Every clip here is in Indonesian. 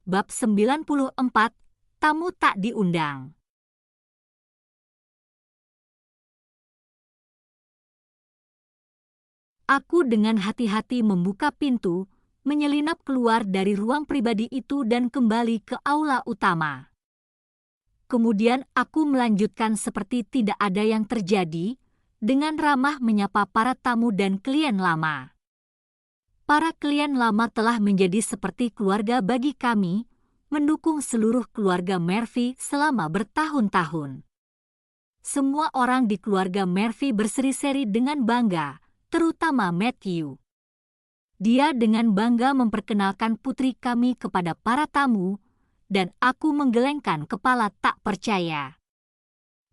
Bab 94, Tamu tak diundang. Aku dengan hati-hati membuka pintu, menyelinap keluar dari ruang pribadi itu dan kembali ke aula utama. Kemudian aku melanjutkan seperti tidak ada yang terjadi, dengan ramah menyapa para tamu dan klien lama. Para klien lama telah menjadi seperti keluarga bagi kami, mendukung seluruh keluarga Murphy selama bertahun-tahun. Semua orang di keluarga Murphy berseri-seri dengan bangga, terutama Matthew. Dia dengan bangga memperkenalkan putri kami kepada para tamu, dan aku menggelengkan kepala tak percaya.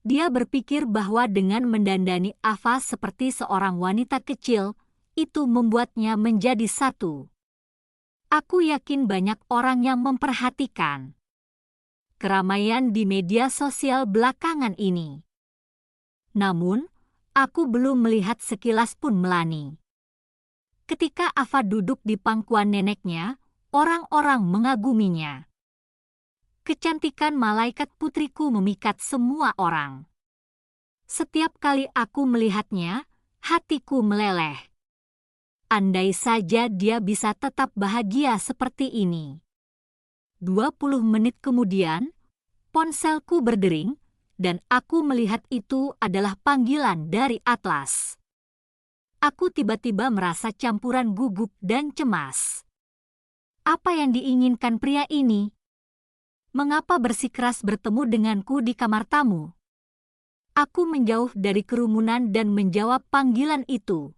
Dia berpikir bahwa dengan mendandani Ava seperti seorang wanita kecil, itu membuatnya menjadi satu. Aku yakin banyak orang yang memperhatikan keramaian di media sosial belakangan ini. Namun, aku belum melihat sekilas pun Melanie. Ketika Ava duduk di pangkuan neneknya, orang-orang mengaguminya. Kecantikan malaikat putriku memikat semua orang. Setiap kali aku melihatnya, hatiku meleleh. Andai saja dia bisa tetap bahagia seperti ini. 20 menit kemudian, ponselku berdering, dan aku melihat itu adalah panggilan dari Atlas. Aku tiba-tiba merasa campuran gugup dan cemas. Apa yang diinginkan pria ini? Mengapa bersikeras bertemu denganku di kamar tamu? Aku menjauh dari kerumunan dan menjawab panggilan itu.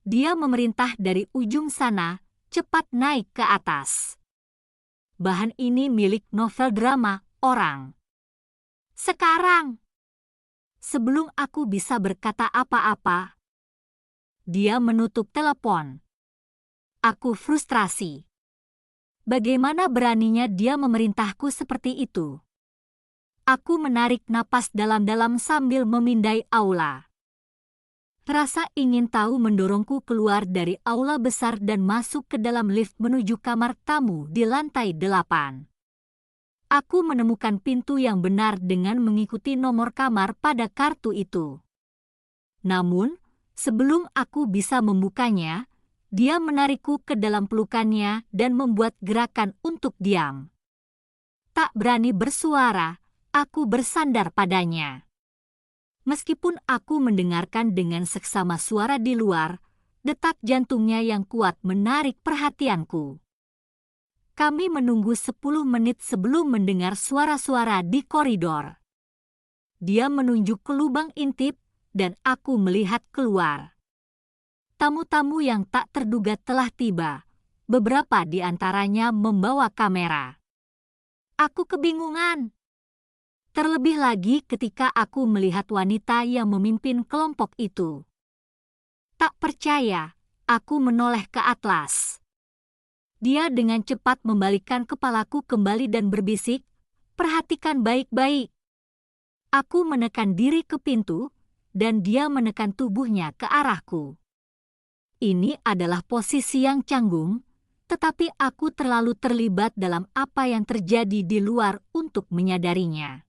Dia memerintah dari ujung sana, cepat naik ke atas. Bahan ini milik novel drama orang. Sekarang, sebelum aku bisa berkata apa-apa, dia menutup telepon. Aku frustrasi. Bagaimana beraninya dia memerintahku seperti itu? Aku menarik napas dalam-dalam sambil memindai aula. Rasa ingin tahu mendorongku keluar dari aula besar dan masuk ke dalam lift menuju kamar tamu di lantai 8. Aku menemukan pintu yang benar dengan mengikuti nomor kamar pada kartu itu. Namun, sebelum aku bisa membukanya, dia menarikku ke dalam pelukannya dan membuat gerakan untuk diam. Tak berani bersuara, aku bersandar padanya. Meskipun aku mendengarkan dengan seksama suara di luar, detak jantungnya yang kuat menarik perhatianku. Kami menunggu 10 menit sebelum mendengar suara-suara di koridor. Dia menunjuk ke lubang intip, dan aku melihat keluar. Tamu-tamu yang tak terduga telah tiba, beberapa di antaranya membawa kamera. Aku kebingungan. Terlebih lagi ketika aku melihat wanita yang memimpin kelompok itu. Tak percaya, aku menoleh ke Atlas. Dia dengan cepat membalikkan kepalaku kembali dan berbisik, "Perhatikan baik-baik." Aku menekan diri ke pintu, dan dia menekan tubuhnya ke arahku. Ini adalah posisi yang canggung, tetapi aku terlalu terlibat dalam apa yang terjadi di luar untuk menyadarinya.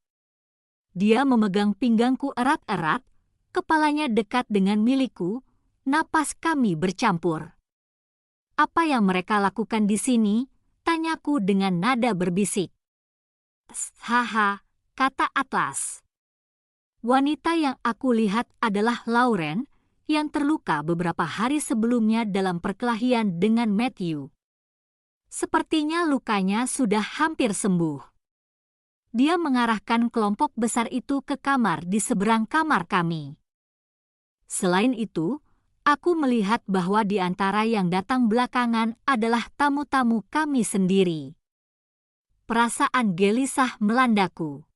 Dia memegang pinggangku erat-erat, kepalanya dekat dengan milikku, napas kami bercampur. Apa yang mereka lakukan di sini? Tanyaku dengan nada berbisik. Haha, kata Atlas. Wanita yang aku lihat adalah Lauren, yang terluka beberapa hari sebelumnya dalam perkelahian dengan Matthew. Sepertinya lukanya sudah hampir sembuh. Dia mengarahkan kelompok besar itu ke kamar di seberang kamar kami. Selain itu, aku melihat bahwa di antara yang datang belakangan adalah tamu-tamu kami sendiri. Perasaan gelisah melandaku.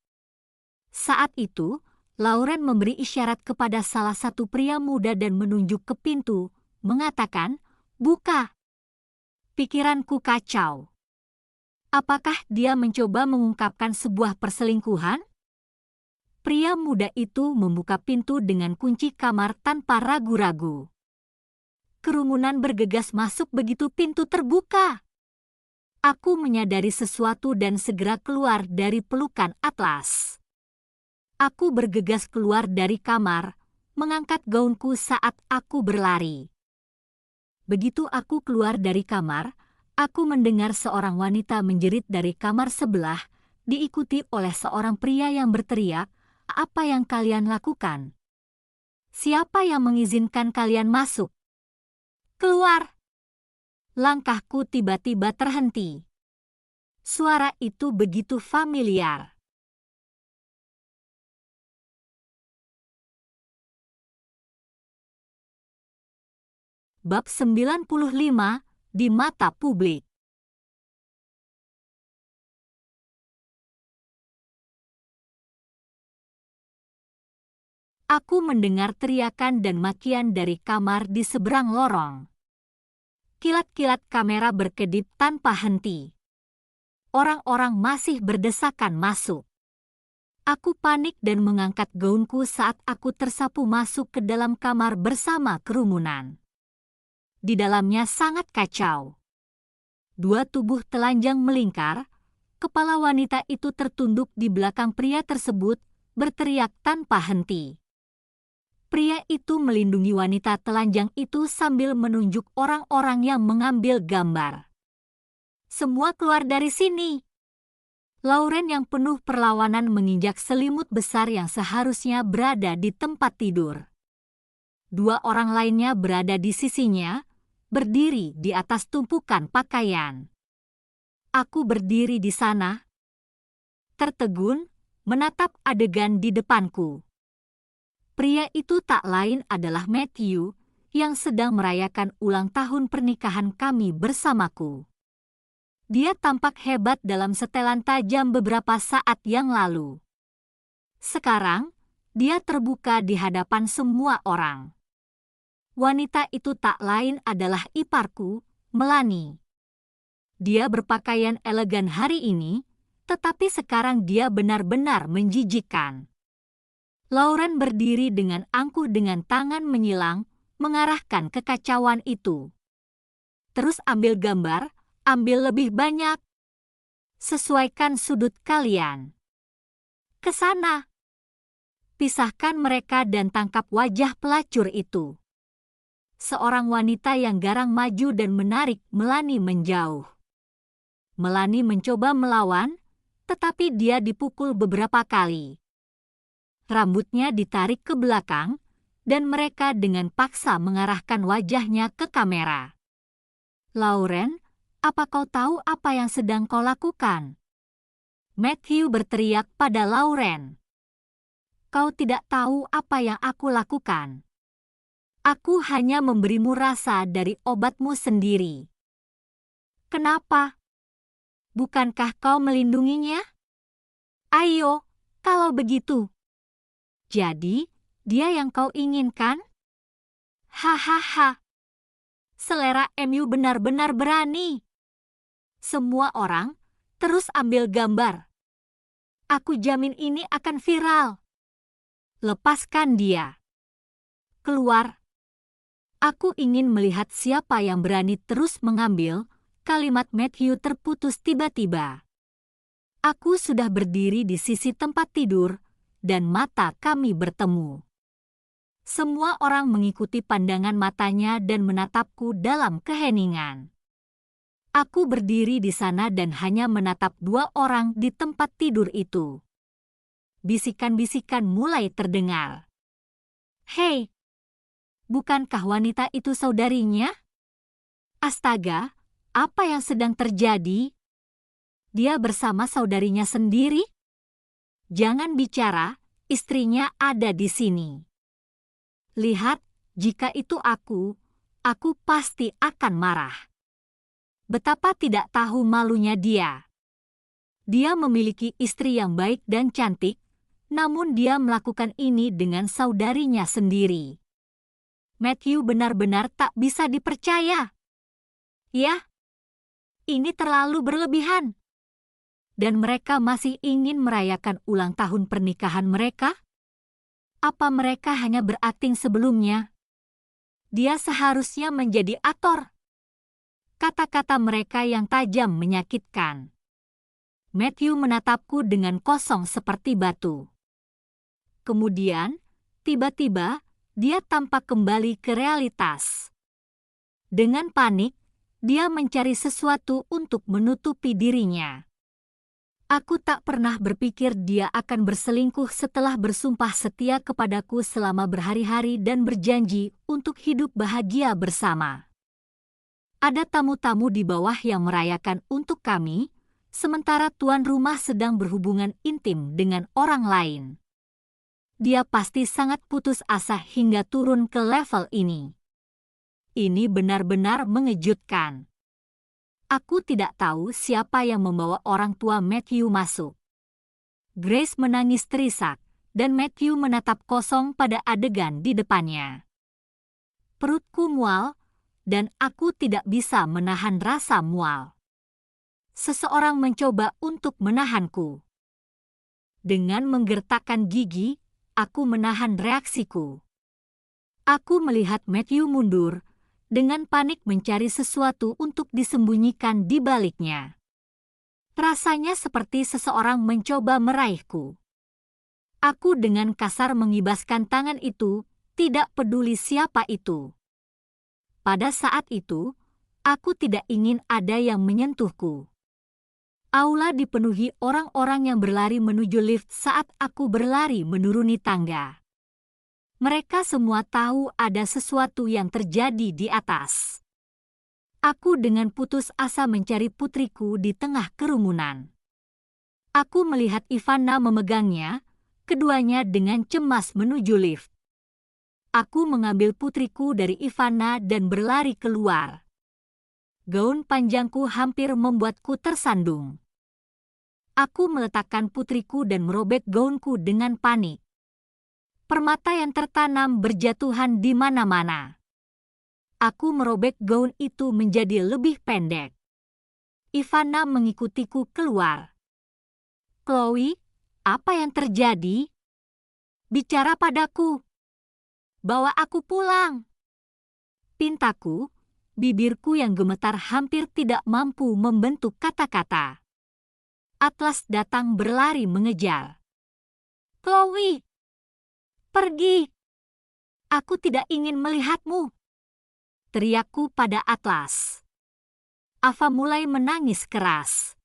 Saat itu, Lauren memberi isyarat kepada salah satu pria muda dan menunjuk ke pintu, mengatakan, "Buka." Pikiranku kacau. Apakah dia mencoba mengungkapkan sebuah perselingkuhan? Pria muda itu membuka pintu dengan kunci kamar tanpa ragu-ragu. Kerumunan bergegas masuk begitu pintu terbuka. Aku menyadari sesuatu dan segera keluar dari pelukan Atlas. Aku bergegas keluar dari kamar, mengangkat gaunku saat aku berlari. Begitu aku keluar dari kamar, aku mendengar seorang wanita menjerit dari kamar sebelah, diikuti oleh seorang pria yang berteriak, "Apa yang kalian lakukan? Siapa yang mengizinkan kalian masuk? Keluar!" Langkahku tiba-tiba terhenti. Suara itu begitu familiar. Bab 95 di mata publik. Aku mendengar teriakan dan makian dari kamar di seberang lorong. Kilat-kilat kamera berkedip tanpa henti. Orang-orang masih berdesakan masuk. Aku panik dan mengangkat gaunku saat aku tersapu masuk ke dalam kamar bersama kerumunan. Di dalamnya sangat kacau. Dua tubuh telanjang melingkar, kepala wanita itu tertunduk di belakang pria tersebut, berteriak tanpa henti. Pria itu melindungi wanita telanjang itu sambil menunjuk orang-orang yang mengambil gambar. "Semua keluar dari sini!" Lauren yang penuh perlawanan menginjak selimut besar yang seharusnya berada di tempat tidur. Dua orang lainnya berada di sisinya, berdiri di atas tumpukan pakaian. Aku berdiri di sana, tertegun, menatap adegan di depanku. Pria itu tak lain adalah Matthew, yang sedang merayakan ulang tahun pernikahan kami bersamaku. Dia tampak hebat dalam setelan tajam beberapa saat yang lalu. Sekarang, dia terbuka di hadapan semua orang. Wanita itu tak lain adalah iparku, Melanie. Dia berpakaian elegan hari ini, tetapi sekarang dia benar-benar menjijikkan. Lauren berdiri dengan angkuh dengan tangan menyilang, mengarahkan kekacauan itu. "Terus ambil gambar, ambil lebih banyak. Sesuaikan sudut kalian. Ke sana. Pisahkan mereka dan tangkap wajah pelacur itu." Seorang wanita yang garang maju dan menarik Melanie menjauh. Melanie mencoba melawan, tetapi dia dipukul beberapa kali. Rambutnya ditarik ke belakang, dan mereka dengan paksa mengarahkan wajahnya ke kamera. "Lauren, apa kau tahu apa yang sedang kau lakukan?" Matthew berteriak pada Lauren. "Kau tidak tahu apa yang aku lakukan. Aku hanya memberimu rasa dari obatmu sendiri." "Kenapa? Bukankah kau melindunginya? Ayo, kalau begitu. Jadi, dia yang kau inginkan?" "Hahaha. Selera MU benar-benar berani. Semua orang, terus ambil gambar. Aku jamin ini akan viral. Lepaskan dia. Keluar. Aku ingin melihat siapa yang berani terus mengambil." Kalimat Matthew terputus tiba-tiba. Aku sudah berdiri di sisi tempat tidur, dan mata kami bertemu. Semua orang mengikuti pandangan matanya dan menatapku dalam keheningan. Aku berdiri di sana dan hanya menatap dua orang di tempat tidur itu. Bisikan-bisikan mulai terdengar. "Hei, bukankah wanita itu saudarinya? Astaga, apa yang sedang terjadi? Dia bersama saudarinya sendiri? Jangan bicara, istrinya ada di sini. Lihat, jika itu aku pasti akan marah. Betapa tidak tahu malunya dia. Dia memiliki istri yang baik dan cantik, namun dia melakukan ini dengan saudarinya sendiri. Matthew benar-benar tak bisa dipercaya. Ya, ini terlalu berlebihan. Dan mereka masih ingin merayakan ulang tahun pernikahan mereka? Apa mereka hanya berakting sebelumnya? Dia seharusnya menjadi aktor. kata-kata mereka yang tajam menyakitkan. Matthew menatapku dengan kosong seperti batu. Kemudian, tiba-tiba, dia tampak kembali ke realitas. Dengan panik, dia mencari sesuatu untuk menutupi dirinya. Aku tak pernah berpikir dia akan berselingkuh setelah bersumpah setia kepadaku selama berhari-hari dan berjanji untuk hidup bahagia bersama. Ada tamu-tamu di bawah yang merayakan untuk kami, sementara tuan rumah sedang berhubungan intim dengan orang lain. Dia pasti sangat putus asa hingga turun ke level ini. Ini benar-benar mengejutkan. Aku tidak tahu siapa yang membawa orang tua Matthew masuk. Grace menangis terisak, dan Matthew menatap kosong pada adegan di depannya. Perutku mual, dan aku tidak bisa menahan rasa mual. Seseorang mencoba untuk menahanku. Dengan menggertakkan gigi, aku menahan reaksiku. Aku melihat Matthew mundur, dengan panik mencari sesuatu untuk disembunyikan di baliknya. Rasanya seperti seseorang mencoba meraihku. Aku dengan kasar mengibaskan tangan itu, tidak peduli siapa itu. Pada saat itu, aku tidak ingin ada yang menyentuhku. Aula dipenuhi orang-orang yang berlari menuju lift saat aku berlari menuruni tangga. Mereka semua tahu ada sesuatu yang terjadi di atas. Aku dengan putus asa mencari putriku di tengah kerumunan. Aku melihat Ivana memegangnya, keduanya dengan cemas menuju lift. Aku mengambil putriku dari Ivana dan berlari keluar. Gaun panjangku hampir membuatku tersandung. Aku meletakkan putriku dan merobek gaunku dengan panik. Permata yang tertanam berjatuhan di mana-mana. Aku merobek gaun itu menjadi lebih pendek. Ivana mengikutiku keluar. "Chloe, apa yang terjadi? Bicara padaku. Bawa aku pulang." Pintaku, bibirku yang gemetar hampir tidak mampu membentuk kata-kata. Atlas datang berlari mengejar. "Chloe! Pergi! Aku tidak ingin melihatmu!" teriakku pada Atlas. Ava mulai menangis keras.